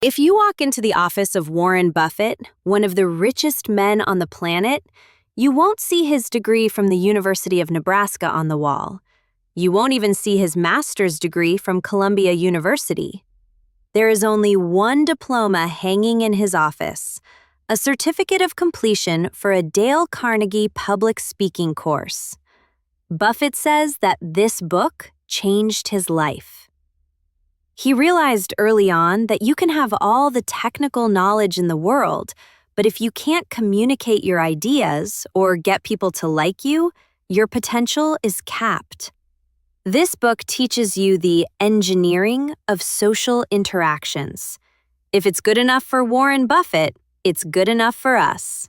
If you walk into the office of Warren Buffett, one of the richest men on the planet, you won't see his degree from the University of Nebraska on the wall. You won't even see his master's degree from Columbia University. There is only one diploma hanging in his office, a certificate of completion for a Dale Carnegie public speaking course. Buffett says that this book changed his life. He realized early on that you can have all the technical knowledge in the world, but if you can't communicate your ideas or get people to like you, your potential is capped. This book teaches you the engineering of social interactions. If it's good enough for Warren Buffett, it's good enough for us.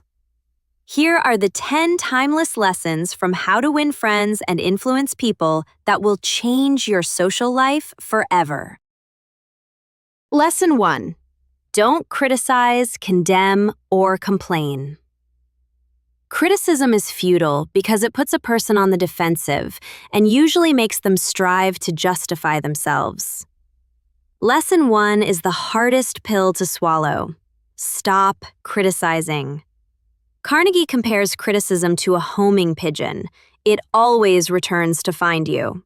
Here are the 10 timeless lessons from how to win friends and influence people that will change your social life forever. Lesson 1. Don't criticize, condemn, or complain. Criticism is futile because it puts a person on the defensive and usually makes them strive to justify themselves. Lesson 1 is the hardest pill to swallow. Stop criticizing. Carnegie compares criticism to a homing pigeon. It always returns to find you.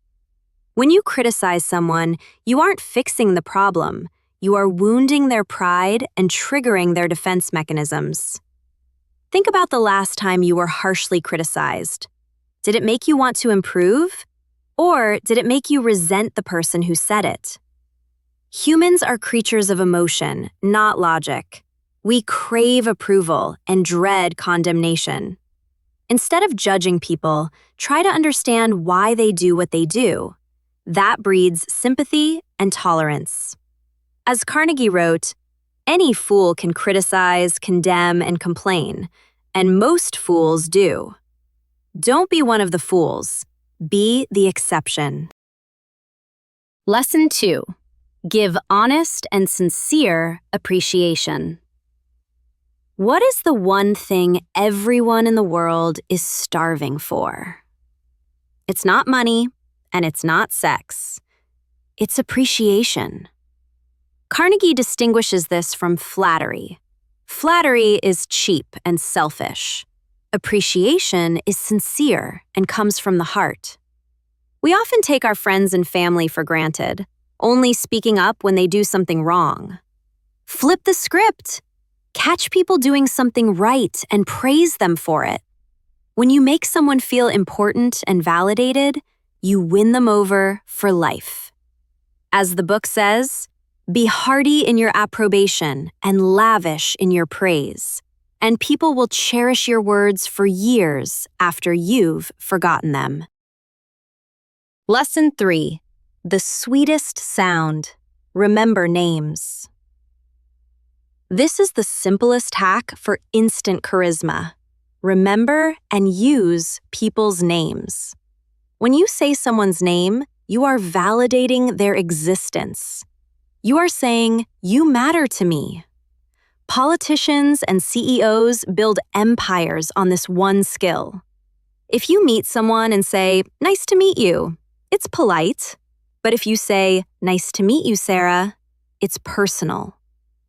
When you criticize someone, you aren't fixing the problem. You are wounding their pride and triggering their defense mechanisms. Think about the last time you were harshly criticized. Did it make you want to improve? Or did it make you resent the person who said it? Humans are creatures of emotion, not logic. We crave approval and dread condemnation. Instead of judging people, try to understand why they do what they do. That breeds sympathy and tolerance. As Carnegie wrote, any fool can criticize, condemn, and complain, and most fools do. Don't be one of the fools. Be the exception. Lesson 2. Give honest and sincere appreciation. What is the one thing everyone in the world is starving for? It's not money, and it's not sex. It's appreciation. Carnegie distinguishes this from flattery. Flattery is cheap and selfish. Appreciation is sincere and comes from the heart. We often take our friends and family for granted, only speaking up when they do something wrong. Flip the script. Catch people doing something right and praise them for it. When you make someone feel important and validated, you win them over for life. As the book says, be hearty in your approbation and lavish in your praise, and people will cherish your words for years after you've forgotten them. Lesson 3. The sweetest sound. Remember names. This is the simplest hack for instant charisma. Remember and use people's names. When you say someone's name, you are validating their existence. You are saying, you matter to me. Politicians and CEOs build empires on this one skill. If you meet someone and say, nice to meet you, it's polite. But if you say, nice to meet you, Sarah, it's personal.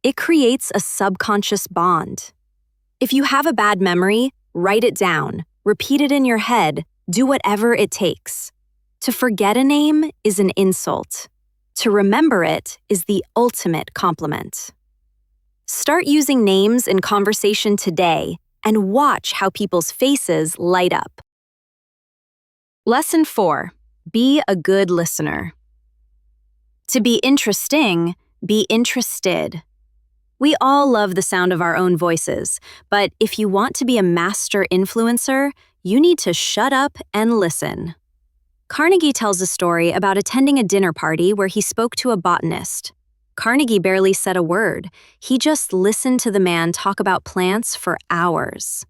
It creates a subconscious bond. If you have a bad memory, write it down, repeat it in your head, do whatever it takes. To forget a name is an insult. To remember it is the ultimate compliment. Start using names in conversation today and watch how people's faces light up. Lesson 4. Be a good listener. To be interesting, be interested. We all love the sound of our own voices, but if you want to be a master influencer, you need to shut up and listen. Carnegie tells a story about attending a dinner party where he spoke to a botanist. Carnegie barely said a word. He just listened to the man talk about plants for hours.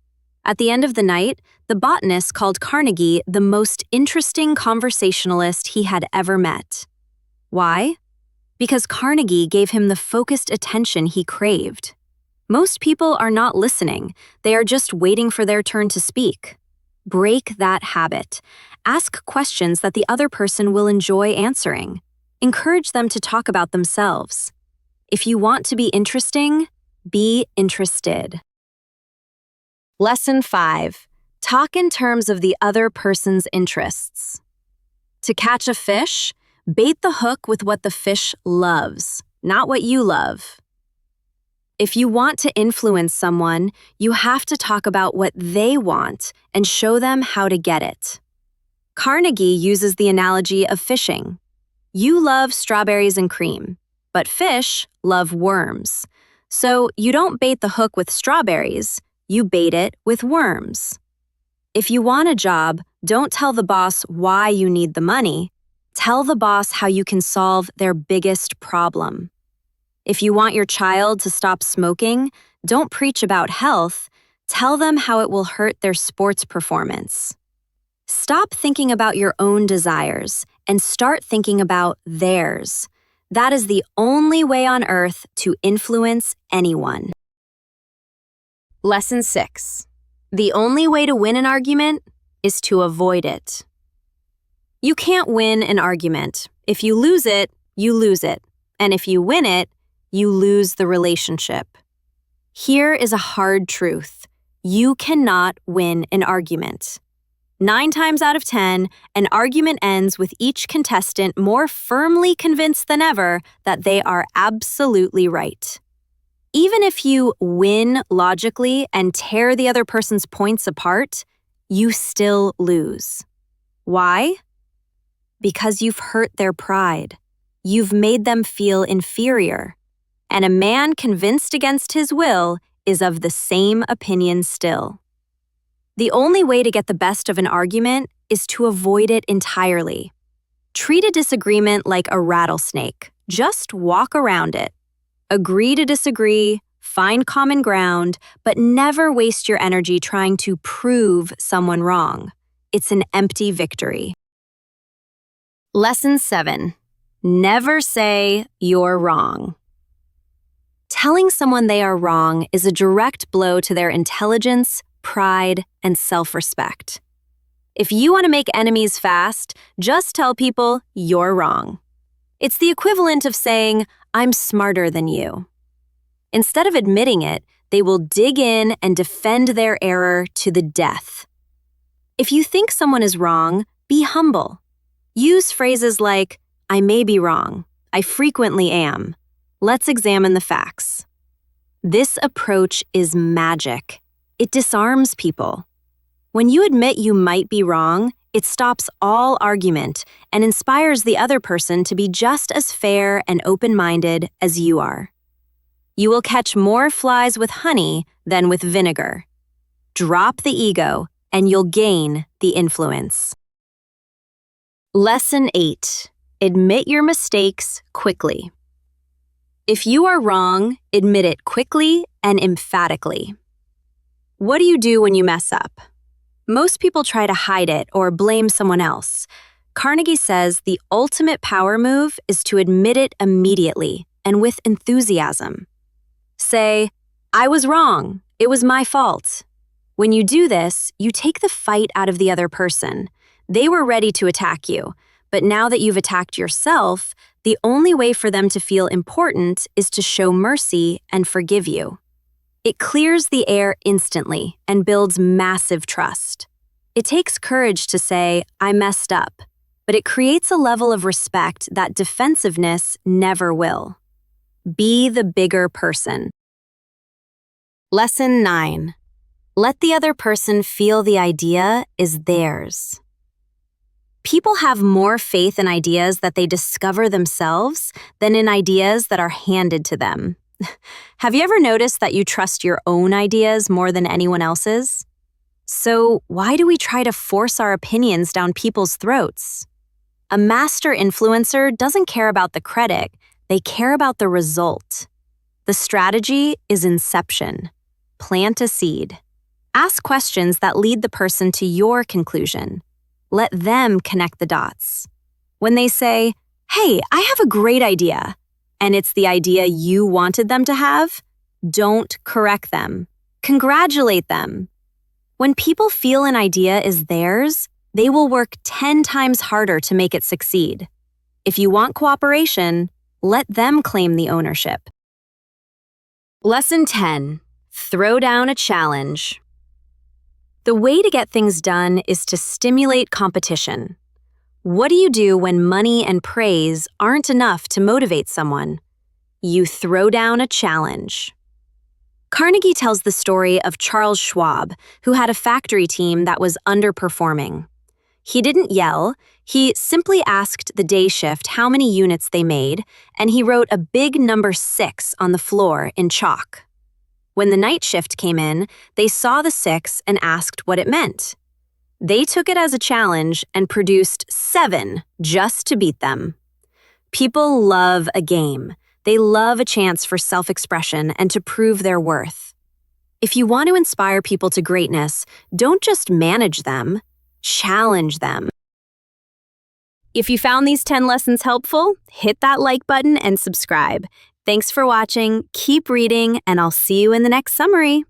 At the end of the night, the botanist called Carnegie the most interesting conversationalist he had ever met. Why? Because Carnegie gave him the focused attention he craved. Most people are not listening. They are just waiting for their turn to speak. Break that habit. Ask questions that the other person will enjoy answering. Encourage them to talk about themselves. If you want to be interesting, be interested. Lesson 5. Talk in terms of the other person's interests. To catch a fish, bait the hook with what the fish loves, not what you love. If you want to influence someone, you have to talk about what they want and show them how to get it. Carnegie uses the analogy of fishing. You love strawberries and cream, but fish love worms. So you don't bait the hook with strawberries, you bait it with worms. If you want a job, don't tell the boss why you need the money. Tell the boss how you can solve their biggest problem. If you want your child to stop smoking, don't preach about health. Tell them how it will hurt their sports performance. Stop thinking about your own desires and start thinking about theirs. That is the only way on earth to influence anyone. Lesson 6. The only way to win an argument is to avoid it. You can't win an argument. If you lose it, you lose it. And if you win it, you lose the relationship. Here is a hard truth. You cannot win an argument. 9 times out of 10, an argument ends with each contestant more firmly convinced than ever that they are absolutely right. Even if you win logically and tear the other person's points apart, you still lose. Why? Because you've hurt their pride. You've made them feel inferior. And a man convinced against his will is of the same opinion still. The only way to get the best of an argument is to avoid it entirely. Treat a disagreement like a rattlesnake. Just walk around it. Agree to disagree, find common ground, but never waste your energy trying to prove someone wrong. It's an empty victory. Lesson 7. Never say you're wrong. Telling someone they are wrong is a direct blow to their intelligence, pride, and self-respect. If you want to make enemies fast, just tell people you're wrong. It's the equivalent of saying, I'm smarter than you. Instead of admitting it, they will dig in and defend their error to the death. If you think someone is wrong, be humble. Use phrases like, I may be wrong. I frequently am. Let's examine the facts. This approach is magic. It disarms people. When you admit you might be wrong, it stops all argument and inspires the other person to be just as fair and open-minded as you are. You will catch more flies with honey than with vinegar. Drop the ego, and you'll gain the influence. Lesson 8. Admit your mistakes quickly. If you are wrong, admit it quickly and emphatically. What do you do when you mess up? Most people try to hide it or blame someone else. Carnegie says the ultimate power move is to admit it immediately and with enthusiasm. Say, I was wrong. It was my fault. When you do this, you take the fight out of the other person. They were ready to attack you, but now that you've attacked yourself, the only way for them to feel important is to show mercy and forgive you. It clears the air instantly and builds massive trust. It takes courage to say, I messed up, but it creates a level of respect that defensiveness never will. Be the bigger person. Lesson 9. Let the other person feel the idea is theirs. People have more faith in ideas that they discover themselves than in ideas that are handed to them. Have you ever noticed that you trust your own ideas more than anyone else's? So why do we try to force our opinions down people's throats? A master influencer doesn't care about the credit, they care about the result. The strategy is inception. Plant a seed. Ask questions that lead the person to your conclusion. Let them connect the dots. When they say, hey, I have a great idea, and it's the idea you wanted them to have, don't correct them. Congratulate them. When people feel an idea is theirs, they will work 10 times harder to make it succeed. If you want cooperation, let them claim the ownership. Lesson 10. Throw down a challenge. The way to get things done is to stimulate competition. What do you do when money and praise aren't enough to motivate someone? You throw down a challenge. Carnegie tells the story of Charles Schwab, who had a factory team that was underperforming. He didn't yell, he simply asked the day shift how many units they made, and he wrote a big number 6 on the floor in chalk. When the night shift came in, they saw the 6 and asked what it meant. They took it as a challenge and produced 7 just to beat them. People love a game. They love a chance for self-expression and to prove their worth. If you want to inspire people to greatness, don't just manage them, challenge them. If you found these 10 lessons helpful, hit that like button and subscribe. Thanks for watching, keep reading, and I'll see you in the next summary.